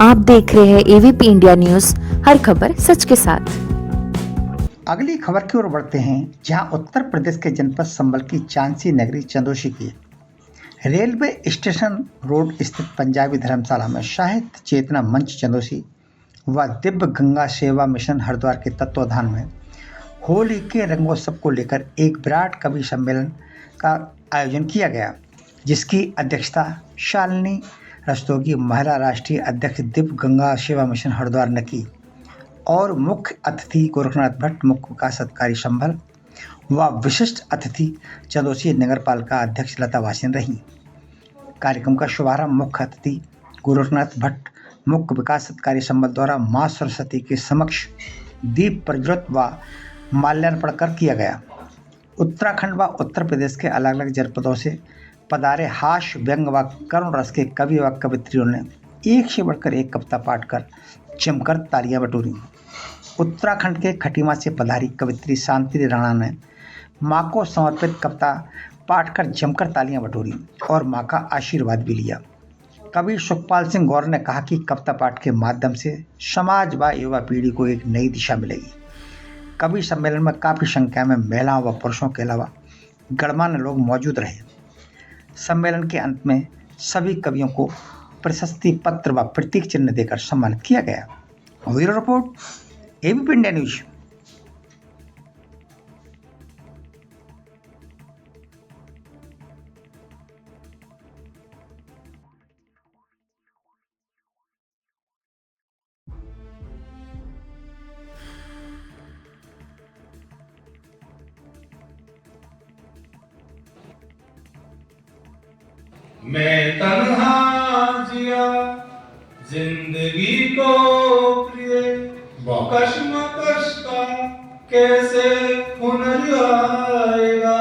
आप देख रहे हैं एवीपी इंडिया न्यूज, हर खबर सच के साथ। अगली खबर की ओर बढ़ते हैं, जहां उत्तर प्रदेश के जनपद संबल की झांसी नगरी चंदोशी की रेलवे स्टेशन रोड स्थित पंजाबी धर्मशाला में साहित्य चेतना मंच चंदोशी व दिव्य गंगा सेवा मिशन हरिद्वार के तत्वाधान में होली के रंगोत्सव को लेकर एक विराट कवि सम्मेलन का आयोजन किया गया, जिसकी अध्यक्षता शालिनी रस्तोगी, महिला राष्ट्रीय अध्यक्ष दिव्य गंगा सेवा मिशन हरिद्वार ने की और मुख्य अतिथि गोरखनाथ भट्ट, मुख्य विकास अधिकारी संभल व विशिष्ट अतिथि चंदोसी नगर पालिका अध्यक्ष लता वासिन रहीं। कार्यक्रम का शुभारंभ मुख्य अतिथि गोरखनाथ भट्ट, मुख्य विकास अधिकारी संभल द्वारा मां सरस्वती के समक्ष दीप प्रज्वलित व माल्यार्पण कर किया गया। उत्तराखंड व उत्तर प्रदेश के अलग अलग जनपदों से पधारे हास्य, व्यंग व करुण रस के कवि व कवित्रियों ने एक से बढ़कर एक कविता पाठ कर जमकर तालियां बटोरी। उत्तराखंड के खटीमा से पधारी कवित्री शांति राणा ने मां को समर्पित कविता पाठ कर जमकर तालियां बटोरी और मां का आशीर्वाद भी लिया। कवि सुखपाल सिंह गौर ने कहा कि कविता पाठ के माध्यम से समाज व युवा पीढ़ी को एक नई दिशा मिलेगी। कवि सम्मेलन में काफ़ी संख्या में महिलाओं व पुरुषों के अलावा गणमान्य लोग मौजूद रहे। सम्मेलन के अंत में सभी कवियों को प्रशस्ति पत्र व प्रतीक चिन्ह देकर सम्मानित किया गया। Bureau report, ABP India news. मैं तन्हा जिया जिंदगी को प्रिय, कश्मकश का कैसे पुनर्आएगा।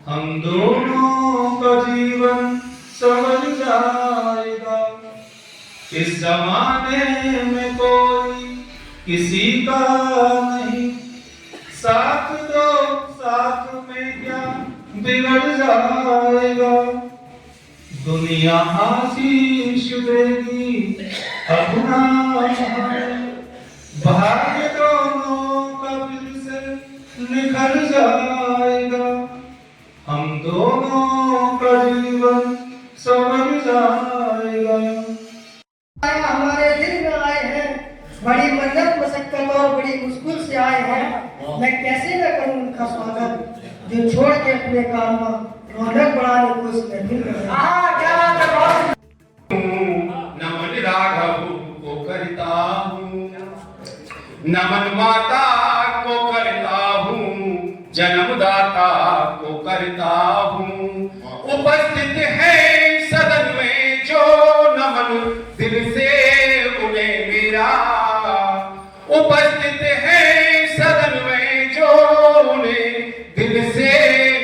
हम दोनों का जीवन समझ जाएगा। इस जमाने में कोई किसी का नहीं, साथ दो साथ में क्या बिगड़ जाएगा। दुनिया आशीष देगी अपना भाग्य दोनों का फिर से निखर जाएगा। हम दोनों का जीवन समझ जाएगा। हमारे दिल में आए हैं, बड़ी मन्नत मशक्कत और बड़ी मुश्किल से आए हैं। मैं कैसे न करूं उनका स्वागत, जो छोड़ के अपने काम रौनक बढ़ाने को इस महफिल में नमन राघव को करता हूँ, नमन माता को करता हूँ, जन्मदाता को करता हूँ। उपस्थित है सदन में जो नमन दिल से उन्हें मेरा, उपस्थित है सदन में जो उन्हें दिल से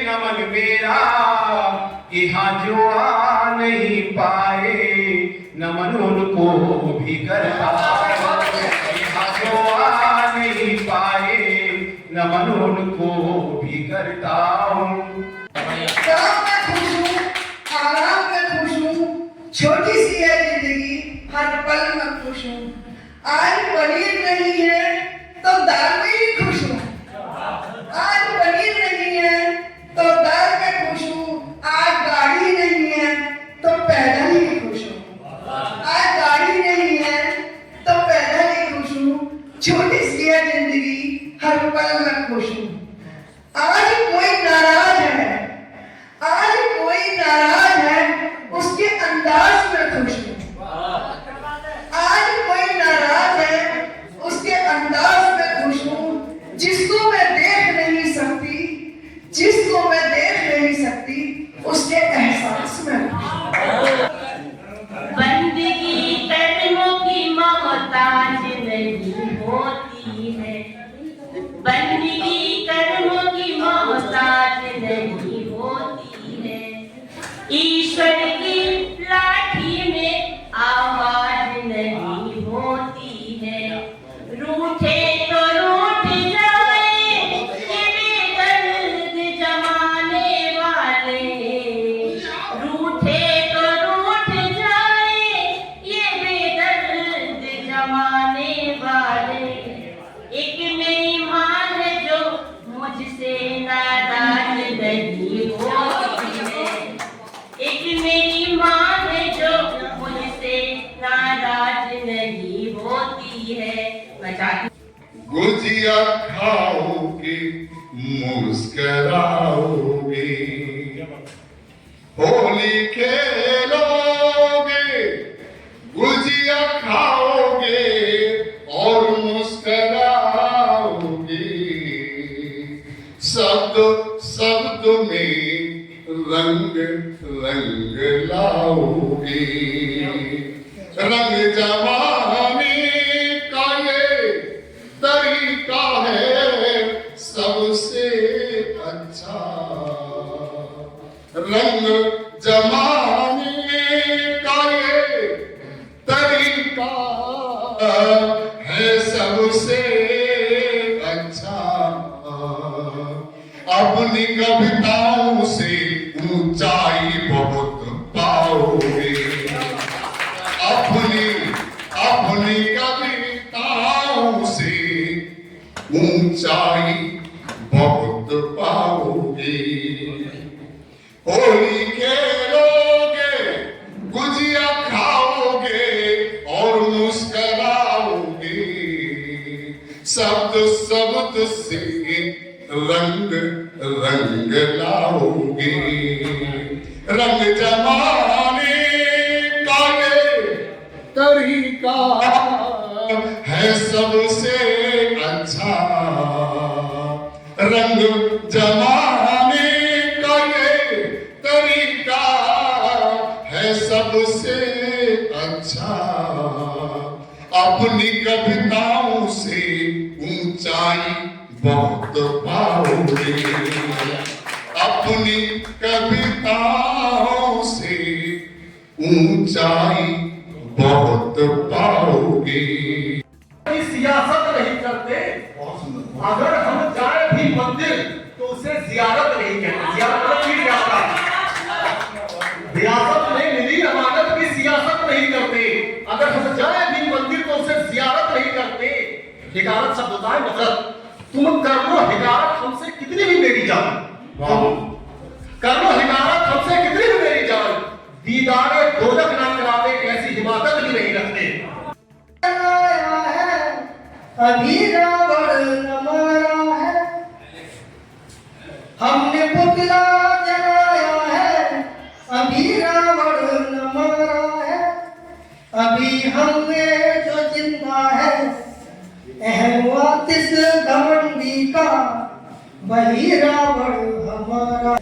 नमन मेरा। यहाँ जो आ नहीं पाए नमन उनको भी करता, यहाँ जो आ नहीं पाए नमन उनको भी करता हूँ। आराम में खुश हूँ, छोटी सी है जिंदगी, हर पल में खुश हूँ। आज पनीर नहीं है तो दाल में ही खुश हूँ। आज पनीर नहीं है तो दाल में खुश हूँ। आज गाड़ी नहीं है तो पैदल ही खुश हूँ। आज गाड़ी नहीं है तो पैदल ही खुश हूँ। छोटी सी है जिंदगी, हर पल में खुश हूँ। आज कोई नाराज है गुजिया खाओगे मुस्कराओगे, होली खेलोगे गुजिया खाओगे और मुस्कराओगे, शब्द शब्द में रंग रंग लाओगे, रंग जमाने का ये तरीका है सबसे अच्छा, रंग जमाने का ये तरीका है सबसे अच्छा, अपनी कविताओं से ऊंचाई बहुत पाओगे, अपनी कविताओं से ऊंचाई बहुत पाओगे, होली खेलोगे गुजिया खाओगे और मुस्कराओगे, शब्द शब्द से रंग रंग लाओगे, रंग जमाने का ये तरीका है सबसे अच्छा, रंग जमाने का ये तरीका है सबसे अच्छा, अपनी कविताओं से ऊंचाई बहुत पाओगे, अपनी कविताओं से ऊंचाई बहुत पाओगे। सियासत नहीं करते, अगर हम जाए भी मंदिर तो उसे जियारत नहीं कहते। जियारत की क्या है? रियासत नहीं मिली अमानत की सियासत नहीं करते, अगर हम जाए भी मंदिर तो उसे जियारत नहीं करते। हिकारत शब्द होता है मतलब तुम कर लो हिकारत हमसे कितनी भी मेरी जान, कर लो हिकारत हमसे कितनी भी मेरी जान, दीदारे दोजख ना करावे ऐसी हिमाकत भी नहीं रखते। अभी रावण न मारा है, हमने पुतला जलाया है, अभी रावण न मारा है, अभी हमने जो जिंदा है अहम आतिश घमंडी का वही रावण हमारा।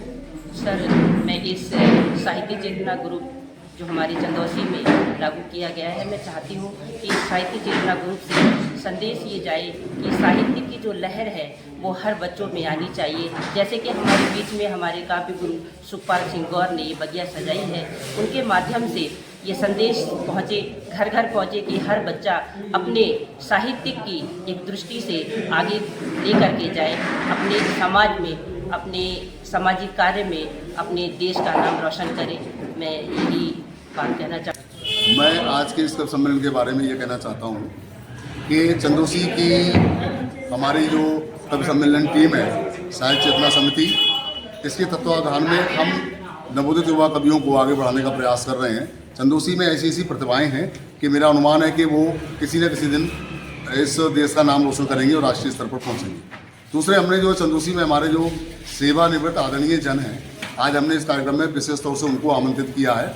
सर, मैं इस साहित्य चेतना ग्रुप जो हमारे चंदौसी में लागू किया गया है, मैं चाहती हूँ कि साहित्य चेतना ग्रुप से संदेश ये जाए कि साहित्य की जो लहर है वो हर बच्चों में आनी चाहिए। जैसे कि हमारे बीच में हमारे काव्य गुरु सुखपाल सिंह गौर ने ये बगिया सजाई है, उनके माध्यम से ये संदेश पहुँचे, घर घर पहुँचे कि हर बच्चा अपने साहित्य की एक दृष्टि से आगे ले करके जाए, अपने समाज में, अपने सामाजिक कार्य में अपने देश का नाम रोशन करे। मैं यही बात कहना चाहता हूँ। मैं आज के इस कवि सम्मेलन के बारे में ये कहना चाहता हूँ कि चंदौसी की हमारी जो कवि सम्मेलन टीम है साहित्य चेतना समिति, इसके तत्वावधान में हम नवोदित युवा कवियों को आगे बढ़ाने का प्रयास कर रहे हैं। चंदौसी में ऐसी ऐसी प्रतिभाएं हैं कि मेरा अनुमान है कि वो किसी न किसी दिन इस देश का नाम रोशन करेंगे और राष्ट्रीय स्तर पर पहुँचेंगे। दूसरे, हमने जो चंदौसी में हमारे जो सेवानिवृत्त आदरणीय जन हैं, आज हमने इस कार्यक्रम में विशेष तौर से उनको आमंत्रित किया है।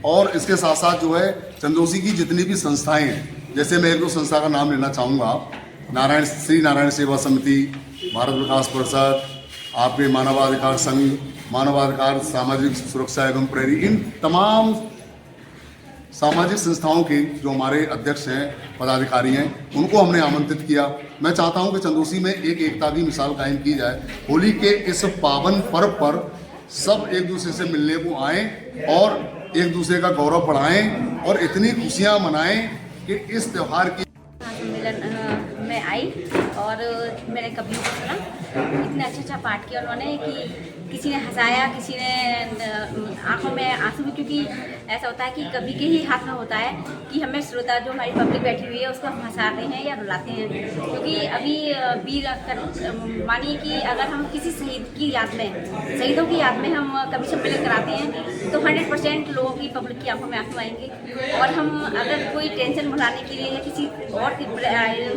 और इसके साथ साथ जो है चंदौसी की जितनी भी संस्थाएं हैं, जैसे मैं एक दो संस्था का नाम लेना चाहूँगा, श्री नारायण सेवा समिति, भारत विकास परिषद, आपके मानवाधिकार संघ, मानवाधिकार सामाजिक सुरक्षा एवं प्रेरी, इन तमाम सामाजिक संस्थाओं के जो हमारे अध्यक्ष हैं, पदाधिकारी हैं, उनको हमने आमंत्रित किया। मैं चाहता हूं कि चंदौसी में एक एकता की मिसाल कायम की जाए। होली के इस पावन पर्व पर सब एक दूसरे से मिलने को आएँ और एक दूसरे का गौरव बढ़ाएं और इतनी खुशियां मनाएं कि इस त्यौहार की सम्मेलन में आई और मैंने कवियों को सुना, इतना अच्छा पाठ किया उन्होंने कि किसी ने हंसाया, किसी ने आंखों में आंसू भी, क्योंकि ऐसा होता है कि कभी के ही हाथ में होता है कि हमें श्रोता जो हमारी पब्लिक बैठी हुई है उसको हम हंसाते हैं या रुलाते हैं। क्योंकि अभी मानिए कि अगर हम किसी शहीद की याद में, शहीदों की याद में हम कवि सम्मेलन कराते हैं तो 100% लोगों की पब्लिक की आंखों में आंसू आएंगे। और हम अगर कोई टेंशन भुलाने के लिए या किसी और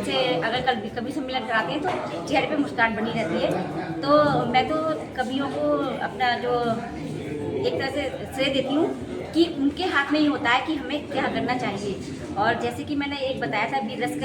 से अगर कवि सम्मेलन कराते हैं तो चेहरे पे मुस्कान बनी रहती है। तो मैं तो कवियों को अपना जो एक तरह से श्रेय देती हूँ कि उनके हाथ में ही होता है कि हमें क्या करना चाहिए। और जैसे कि मैंने एक बताया था वीर रस का